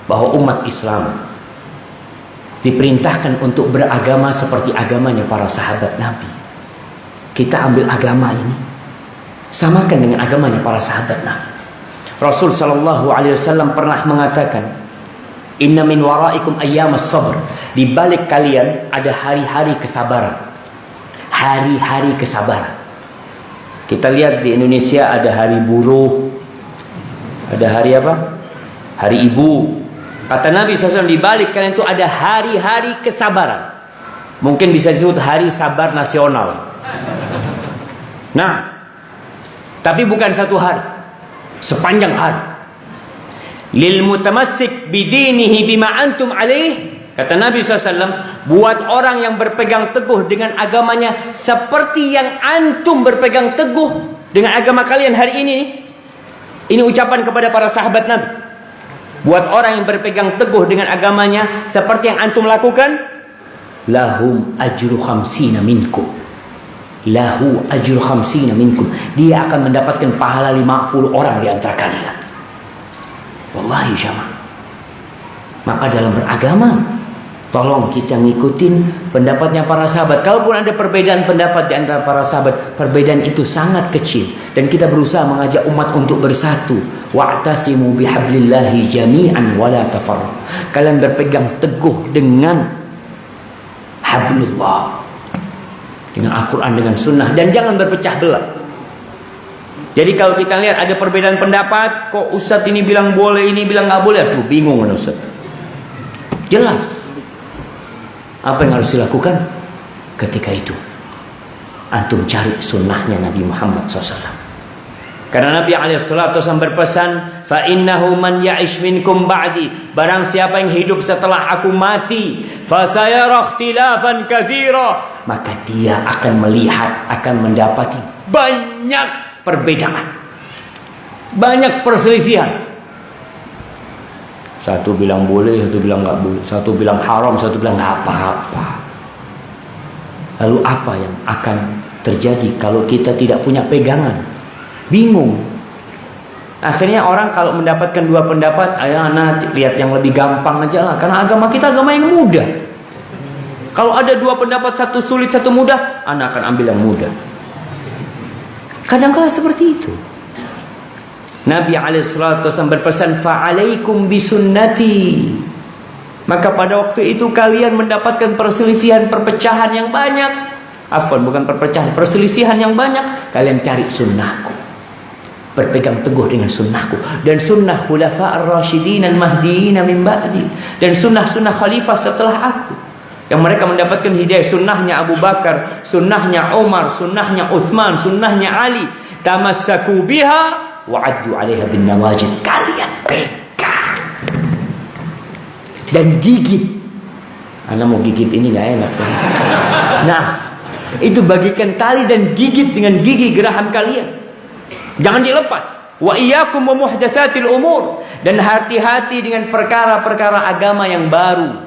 bahwa umat Islam diperintahkan untuk beragama seperti agamanya para sahabat Nabi. Kita ambil agama ini, samakan dengan agamanya para sahabat Nabi. Rasul sallallahu alaihi wasallam pernah mengatakan, "Inna min waraikum ayyamas sabr." Di balik kalian ada hari-hari kesabaran. Hari-hari kesabaran. Kita lihat di Indonesia ada hari buruh, ada hari apa? Hari ibu. Kata Nabi SAW, di balik kalian itu ada hari-hari kesabaran. Mungkin bisa disebut hari sabar nasional. Nah, tapi bukan satu hari, sepanjang hari. Lil mutamassik bidinihi bima antum alaih. Kata Nabi SAW, buat orang yang berpegang teguh dengan agamanya seperti yang antum berpegang teguh dengan agama kalian hari ini. Ini ucapan kepada para sahabat Nabi. Buat orang yang berpegang teguh dengan agamanya seperti yang antum lakukan, lahum ajru khamsina minkum. Lahu ajru khamsina minkum. Dia akan mendapatkan pahala 50 orang di antara kalian. Wallahi jamaah. Maka dalam beragama, tolong kita ngikutin pendapatnya para sahabat. Kalaupun ada perbedaan pendapat di antara para sahabat, perbedaan itu sangat kecil. Dan kita berusaha mengajak umat untuk bersatu. Wa'tasimu bihablillahi jami'an wa la tafarraqu. Kalian berpegang teguh dengan hablullah, dengan Al-Quran, dengan sunnah. Dan jangan berpecah belah. Jadi kalau kita lihat ada perbedaan pendapat, kok Ustadz ini bilang boleh, ini bilang nggak boleh, aduh bingung kan Ustadz. Jelas apa yang harus dilakukan ketika itu? Antum cari sunnahnya Nabi Muhammad SAW. Karena Nabi SAW berpesan, fa innahu man ya'ish minkum ba'di, barang siapa yang hidup setelah aku mati, fa sayara ikhtilafan katsira, maka dia akan melihat, akan mendapati banyak perbedaan, banyak perselisihan. Satu bilang boleh, satu bilang nggak boleh, satu bilang haram, satu bilang nggak apa-apa. Lalu apa yang akan terjadi kalau kita tidak punya pegangan? Bingung. Akhirnya orang kalau mendapatkan dua pendapat, anak lihat yang lebih gampang aja lah. Karena agama kita agama yang mudah. Kalau ada dua pendapat, satu sulit, satu mudah, anak akan ambil yang mudah. Kadang-kadang seperti itu. Nabi SAW berpesan, fa'alaikum bisunnati. Maka pada waktu itu kalian mendapatkan perselisihan, perpecahan yang banyak. Afwan, bukan perpecahan, perselisihan yang banyak. Kalian cari sunnahku. Berpegang teguh dengan sunnahku. Dan sunnah khulafa ar-rasyidin al-mahdiin min ba'di. Dan sunnah-sunnah khalifah setelah aku. Yang mereka mendapatkan hidayah. Sunnahnya Abu Bakar, sunnahnya Umar, sunnahnya Uthman, sunnahnya Ali. Tamassaku biha wa'addu 'alaiha bin nawajid. Kalian pegang dan gigit. Anda mau gigit ini gak enak kan? Nah, itu bagikan tali dan gigit dengan gigi geraham kalian. Jangan dilepas. Wa iyyakum wa muhdatsatil umur. Dan hati-hati dengan perkara-perkara agama yang baru.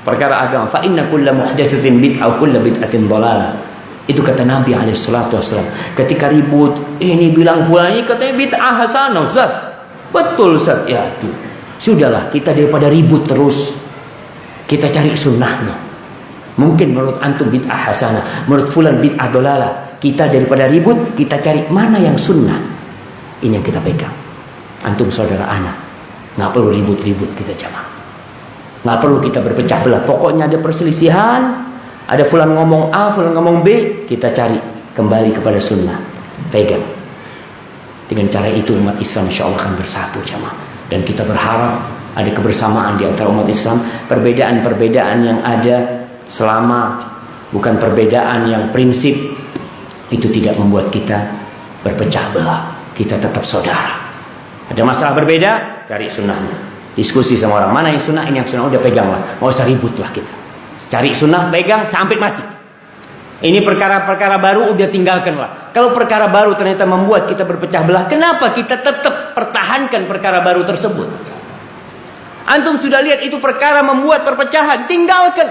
Perkara agama. Fa inna kulla muhdatsatin bid'ah wa kulla bid'atin dhalalah. Itu kata Nabi SAW. Ketika ribut, ini bilang fulan, ini katanya bid'ah hasanah Ustaz. Betul Ustaz. Ya itu. Sudahlah, kita daripada ribut terus, kita cari sunnahnya. Mungkin menurut antum bid'ah hasanah, menurut fulan bid'ah dhalalah. Kita daripada ribut, kita cari mana yang sunnah. Ini yang kita pegang. Antum saudara anak, nggak perlu ribut-ribut kita jamaah. Nggak perlu kita berpecah belah. Pokoknya ada perselisihan, ada fulan ngomong A, fulan ngomong B, kita cari kembali kepada sunnah. Pegang. Dengan cara itu umat Islam insya Allah akan bersatu jamaah. Dan kita berharap ada kebersamaan di antara umat Islam. Perbedaan-perbedaan yang ada selama bukan perbedaan yang prinsip, itu tidak membuat kita berpecah belah. Kita tetap saudara. Ada masalah berbeda, cari sunnahnya. Diskusi sama orang, mana yang sunnah, ini yang sunnah, udah pegang lah. Mau usah ribut lah kita. Cari sunnah, pegang sampai mati. Ini perkara-perkara baru udah tinggalkan lah. Kalau perkara baru ternyata membuat kita berpecah belah, kenapa kita tetap pertahankan perkara baru tersebut? Antum sudah lihat itu perkara membuat perpecahan, tinggalkan.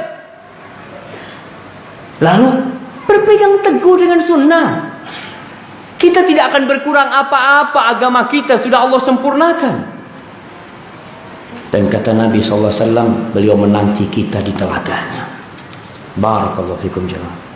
Lalu berpegang teguh dengan sunnah. Kita tidak akan berkurang apa-apa. Agama kita sudah Allah sempurnakan. Dan kata Nabi SAW, beliau menanti kita di telaganya. Barakallahu fikum jemaah.